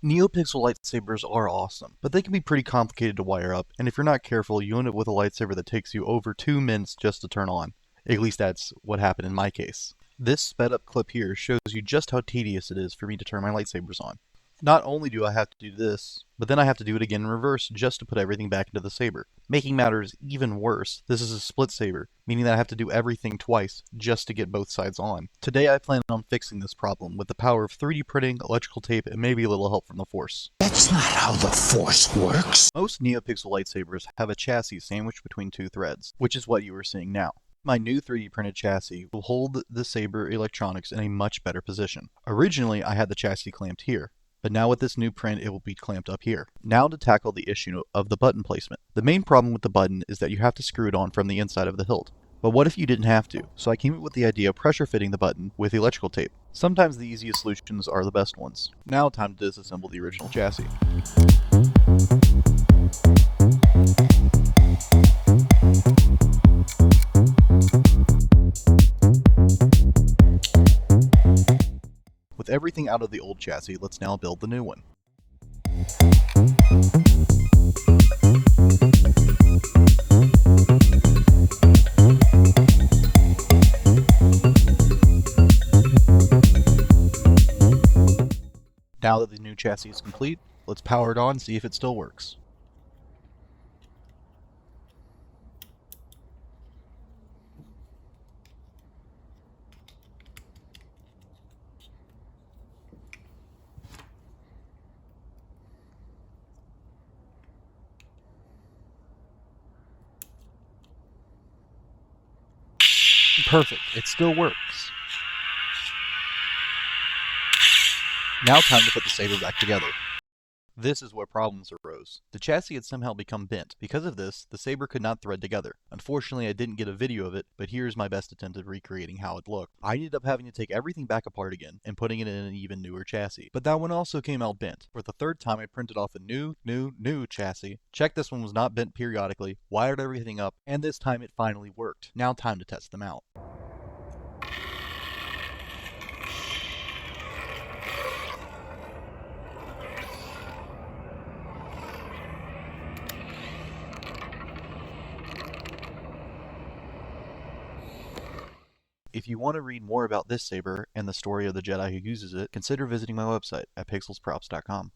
NeoPixel lightsabers are awesome, but they can be pretty complicated to wire up, and if you're not careful, you end up with a lightsaber that takes you over 2 minutes just to turn on. At least that's what happened in my case. This sped up clip here shows you just how tedious it is for me to turn my lightsabers on. Not only do I have to do this, but then I have to do it again in reverse just to put everything back into the saber. Making matters even worse, this is a split saber, meaning that I have to do everything twice just to get both sides on. Today I plan on fixing this problem with the power of 3D printing, electrical tape, and maybe a little help from the Force. That's not how the Force works. Most NeoPixel lightsabers have a chassis sandwiched between 2 threads, which is what you are seeing now. My new 3D printed chassis will hold the saber electronics in a much better position. Originally I had the chassis clamped here, but now with this new print it will be clamped up here. Now to tackle the issue of the button placement. The main problem with the button is that you have to screw it on from the inside of the hilt. But what if you didn't have to? So I came up with the idea of pressure fitting the button with electrical tape. Sometimes the easiest solutions are the best ones. Now time to disassemble the original chassis. With everything out of the old chassis, let's now build the new one. Now that the new chassis is complete, let's power it on and see if it still works. Perfect, it still works. Now time to put the saber back together. This is where problems arose. The chassis had somehow become bent. Because of this, the saber could not thread together. Unfortunately, I didn't get a video of it, but here's my best attempt at recreating how it looked. I ended up having to take everything back apart again and putting it in an even newer chassis. But that one also came out bent. For the third time, I printed off a new chassis, checked this one was not bent periodically, wired everything up, and this time it finally worked. Now time to test them out. If you want to read more about this saber and the story of the Jedi who uses it, consider visiting my website at pixelsprops.com.